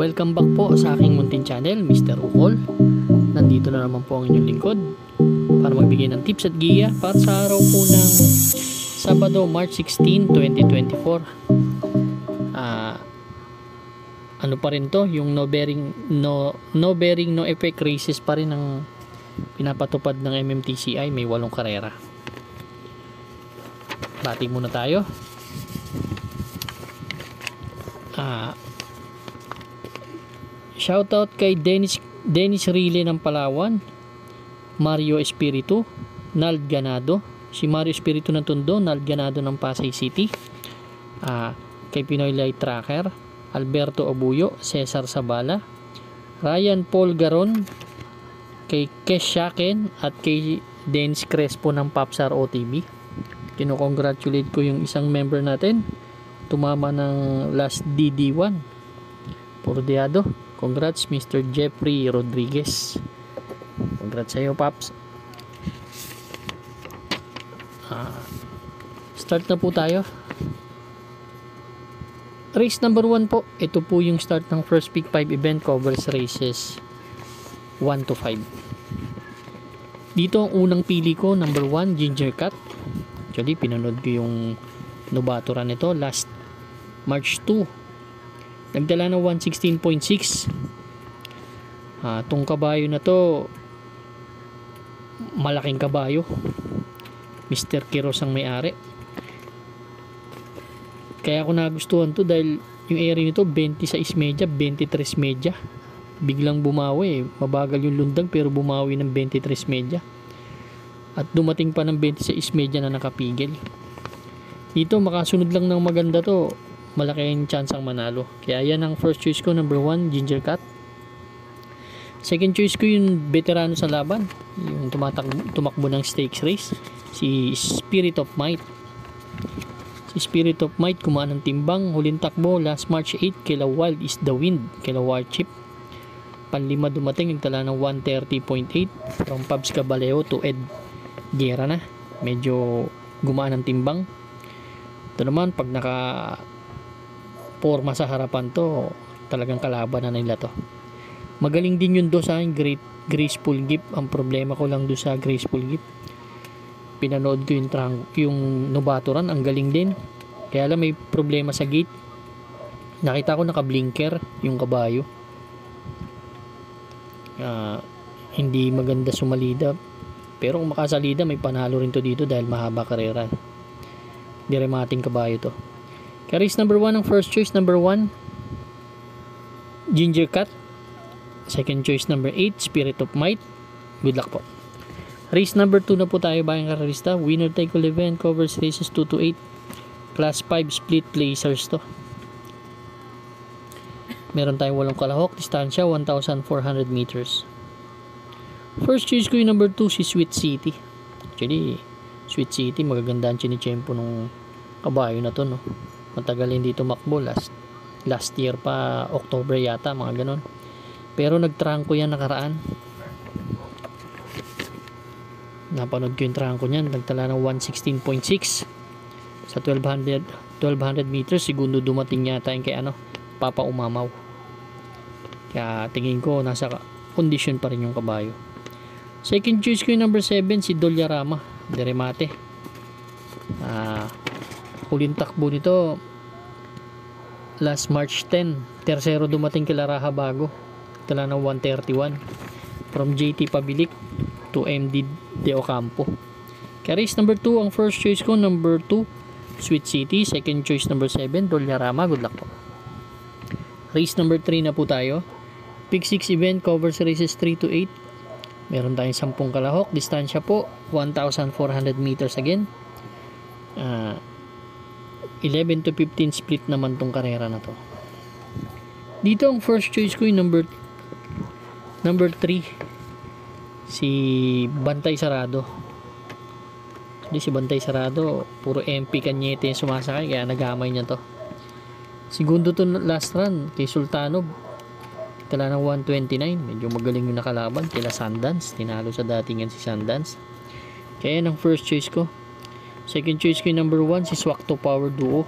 Welcome back po sa aking muntin channel, Mr. Ukol. Nandito na naman po ang inyong lingkod para magbigay ng tips at giya para sa araw po ng Sabado, March 16, 2024. Ano pa rin to, yung no bearing no effect races pa rin ang pinapatupad ng MMTCI. May 8 karera. Bating muna tayo. Shoutout kay Dennis Rile ng Palawan, Mario Espiritu, Nald Ganado, si Mario Espiritu ng Tondo, Nald Ganado ng Pasay City, kay Pinoy Light Tracker, Alberto Abuyo, Cesar Sabala, Ryan Paul Garon, kay Kesh Shaken at kay Dennis Crespo ng Papsar OTB. Kino-congratulate ko yung isang member natin, tumama ng last DD1 Pordeado. Congrats Mr. Jeffrey Rodriguez. Congrats sa iyo, Paps. Start na po tayo. Race number 1 po. Ito po yung start ng first pick 5 event, covers races 1 to 5. Dito ang unang pili ko, number 1, Ginger Cat. Actually, pinanood ko yung nobaturan nito last March 2. Nagdala ng 116.6. Tong kabayo na to, malaking kabayo. Mr. Kiros ang may-ari. Kaya ako nagustuhan to dahil yung area nito 26 medya, 23 medya. Biglang bumawi. Mabagal yung lundag pero bumawi ng 23 medya. At dumating pa ng 26 medya na nakapigil. Dito makasunod lang ng maganda to, malaki ang chance ang manalo. Kaya yan ang first choice ko, number 1, Ginger Cat. Second choice ko yung veterano sa laban, yung tumakbo ng stakes race, si Spirit of Might. Si Spirit of Might kumaan ng timbang, huling takbo last March 8, kila Wild is the Wind, kila Warchip. Panlima dumating, nagtala ng 130.8 from Pabs Caballero to Ed Guerra na. Medyo gumaan ng timbang. Ito naman, pag naka forma sa harapan to, talagang kalaban na nila to. Magaling din yung sa akin, Graceful Gift. Ang problema ko lang doon sa Graceful Gift, pinanood ko yung nobaturan, ang galing din. Kaya lang may problema sa gate. Nakita ko naka-blinker yung kabayo. Hindi maganda sumalida. Pero kung makasalida, may panalo rin to dito dahil mahaba karera. Diremating kabayo to. Race number 1 ang first choice, number 1, Ginger Cat. Second choice, number 8, Spirit of Might. Good luck po. Race number 2 na po tayo, bayang karalista. Winner take all event, covers races 2 to 8. Class 5 split placers to. Meron tayong 8 kalahok. Distansya 1,400 meters. First choice ko yung number 2, si Sweet City. Actually, Sweet City, magaganda ang chinichempo nung kabayo na to, no? Matagal hindi tumakbo, last year pa, October yata, mga ganon. Pero nagtrangko yan nakaraan. Napanood ko yung trangko niyan, nagtala ng 116.6 sa 1200 meters. Segundo dumating yata yung kay Papa Umamaw. Kaya tingin ko nasa condition pa rin yung kabayo. Second choice ko yung number 7, si Dolyarama Deremate. Huling takbo nito last March 10. Tercero dumating kila Raha Bago, tala ng 131 from JT Pabilik to MD De Ocampo. Kaya race number 2 ang first choice ko, number 2, Sweet City. Second choice, number 7, Dolyarama. Good luck po. Race number 3 na po tayo. Pick 6 event, covers races 3 to 8. Meron tayong 10 kalahok. Distansya po 1,400 meters again. 11 to 15 split naman tong karera na to. Dito ang first choice ko yung number 3, si Bantay Sarado. Si Bantay Sarado, puro MP Cañete yung sumasakay, kaya nagamay niya to. Segundo to last run kay Sultanov, tala ng 129. Medyo magaling yung nakalaban kila Sundance, tinalo sa datingan si Sundance. Kaya yan ang first choice ko. Second choice ko yung number 1, si Swakto Power Duo.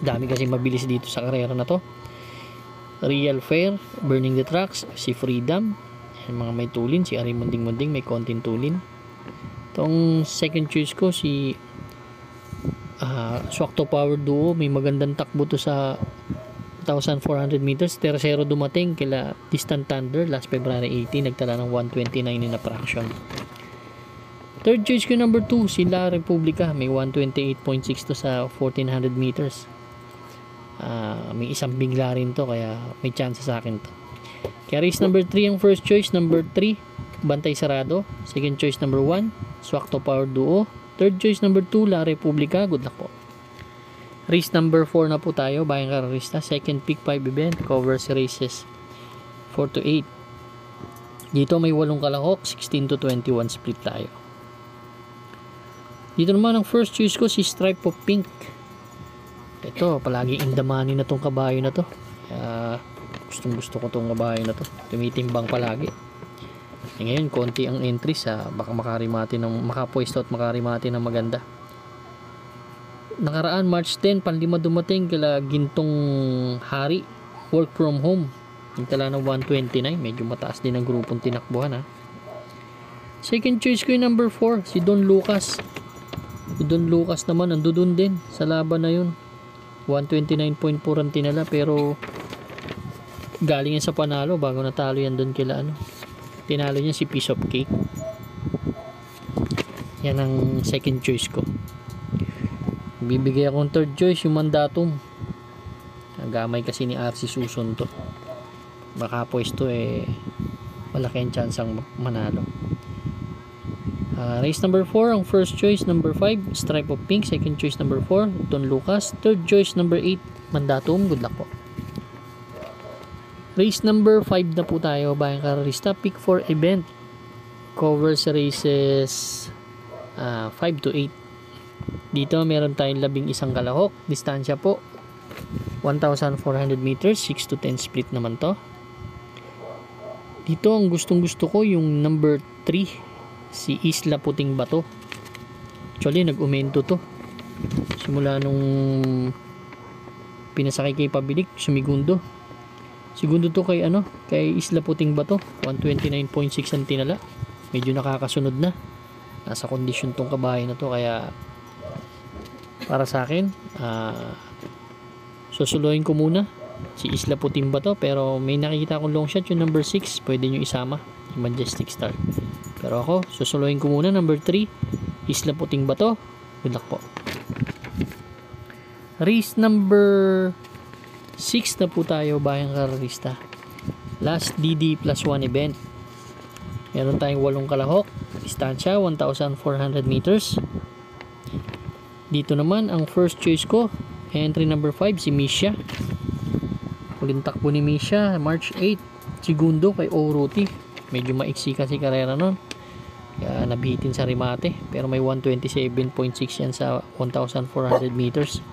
Dami kasi mabilis dito sa karera na to. Real Fair, Burning the Tracks, si Freedom, yan, mga may tulin, si Ari Munding-Munding may konting tulin. Itong second choice ko si Swakto Power Duo, may magandang takbo to sa 1,400 meters. Tercero dumating kila Distant Thunder last February 18, nagtala ng 129 in a fraction. Third choice ko number 2 si La Republica, may 128.6 to sa 1,400 meters. May isang bigla rin to, kaya may chance sa akin to. Kaya race number 3 ang first choice. Number 3 Bantay Sarado. Second choice number 1 Swakto Power Duo. Third choice number 2 La Republica. Good luck po. Race number 4 na po tayo, Bayang Karerista. Second pick 5 event, covers races 4 to 8. Dito may 8 kalahok, 16 to 21 split tayo. Dito naman ang first choice ko si Stripe of Pink. Ito, palagi in the money na tong kabayo na to. Gustong gusto ko tong kabayo na to. Tumitimbang palagi. Ngayon, konti ang entry sa baka makarimati ng makapwesto at makarimati ng maganda. Nakaraan March 10, panlima dumating kila Gintong Hari, work from home. Nagtala ng 129, medyo mataas din ang grupong tinakbuhan ha. Second choice ko yung number 4, si Don Lucas. Si Don Lucas naman, andun din sa laban na yun. 129.4 ang tinala, pero galing yan sa panalo bago natalo yan doon kila ano. Tinalo niya si Piece of Cake. Yan ang second choice ko. Bibigay akong third choice, yung Mandatum. Gamay kasi ni RC Suson to. Makapwesto malaki ang chance ang manalo. Race number 4 ang first choice number 5 Stripe of Pink. Second choice number 4 Don Lucas. Third choice number 8 Mandatum. Good luck po. Race number 5 na po tayo, Bayang Karerista. Pick 4 event, covers races 5 to 8. Dito meron tayong 11 kalahok. Distansya po 1,400 meters, 6 to 10 split naman to. Dito ang gustong gusto ko yung number 3 si Isla Puting Bato. Actually nag-umento to simula nung pinasakay kay Pabilik, sumigundo. Segundo to kay kay Isla Puting Bato, 129.6 ang tinala. Medyo nakakasunod na. Nasa kondisyon tong kabahay na to, kaya para sa akin susuloyin ko muna si Isla Puting Bato, pero may nakikita akong long shot yung number 6, pwede nyo isama yung Majestic Star. Pero ako, susuloyin ko muna number 3 Isla Puting Bato. Good luck po. Race number 6 na po tayo, Bayang Karerista. Last DD plus 1 event. Meron tayong 8 kalahok. Distansya 1,400 meters. Dito naman ang first choice ko, entry number 5 si Misha. Huling takbo ni Misha March 8. Segundo kay Oruti. Medyo maiksi kasi karera nun, kaya nabihitin sa remate, pero may 127.6 yan sa 1,400 meters.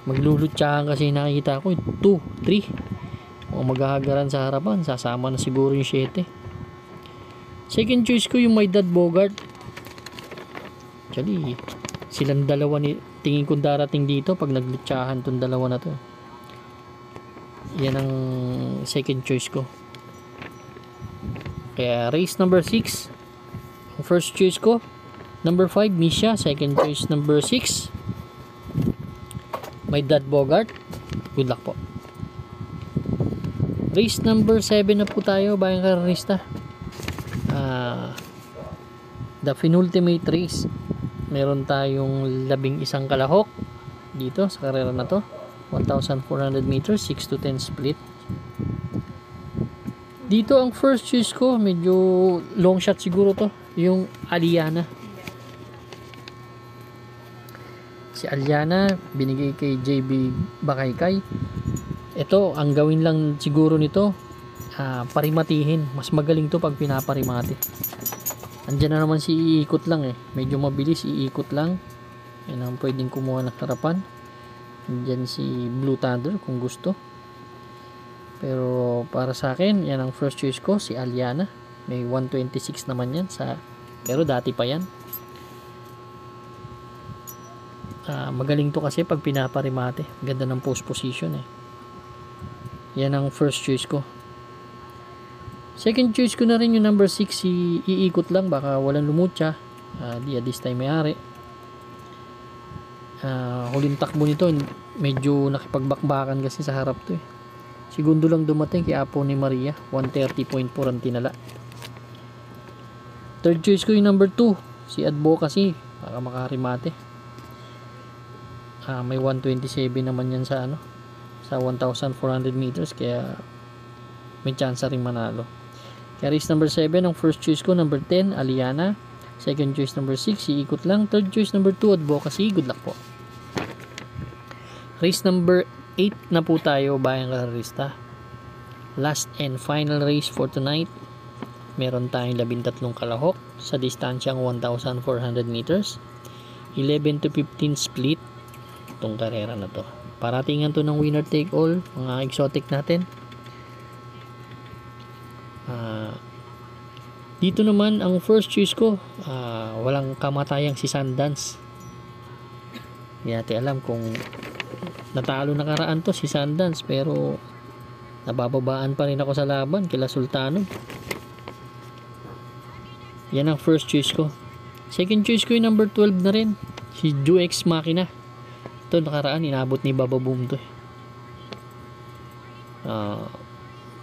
Maglulutsahan kasi nakikita ko 2, 3 o maghahagaran sa harapan, sasama na siguro yung 7. Second choice ko yung My Dad Bogart. Actually silang dalawa tingin ko darating dito pag naglutsahan tong dalawa na to. Yan ang second choice ko. Kaya race number 6 ang first choice ko, number 5 Misha. Second choice number 6 My Dad Bogart. Good luck po. Race number 7 na po tayo, Bayang Karerista. The penultimate race. Meron tayong 11 kalahok dito sa karera na to, 1,400 meters, 6 to 10 split. Dito ang first choice ko, medyo long shot siguro to, yung Aliana. Si Aliana binigay kay JB Bakaykay. Ito ang gawin lang siguro nito, parimatihin. Mas magaling to pag pinaparimati. Andyan na naman si iikot lang medyo mabilis, iikot lang. Yan ang pwedeng kumuha ng harapan. Andyan si Blue Thunder kung gusto. Pero para sa akin, yan ang first choice ko, si Aliana. May 126 naman yan pero dati pa yan. Magaling to kasi pag pinaparimate. Ganda ng post position eh. Yan ang first choice ko. Second choice ko na rin yung number 6, si iikot lang, baka walang lumutya. Di this time may-ari. Huling takbo nito, medyo nakipagbakbakan kasi sa harap to eh. Segundo lang dumating kay Apo ni Maria. 130.4 ang tinala. Third choice ko yung number 2, si Advocacy, baka makarimate. May 127 naman yan sa sa 1,400 meters, kaya may chance rin manalo. Kaya race number 7 ang first choice ko. Number 10 Aliana, second choice number 6 iikot lang, third choice number 2 Advocacy. Good luck po. Race number 8 na po tayo, bayang karista. Last and final race for tonight. Meron tayong 13 kalahok sa distansyang 1,400 meters. 11 to 15 split itong karera na to. Paratingan to ng winner take all, mga exotic natin. Dito naman ang first choice ko, walang kamatayang si Sundance. Hindi natin alam kung natalo nakaraan to si Sundance, pero nabababaan pa rin ako sa laban kila Sultano. Yan ang first choice ko. Second choice ko yung number 12 na rin, si Juex Machina. Ito nakaraan inabot ni Baba Boom to.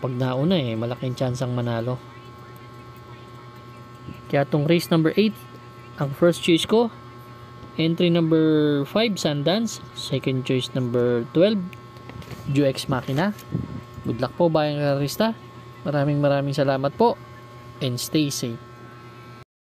Pag nauna malaking chance ang manalo. Kaya itong race number 8 ang first choice ko. Entry number 5 Sundance, second choice number 12 Juex Machina. Good luck po bayang karista. Maraming salamat po and stay safe.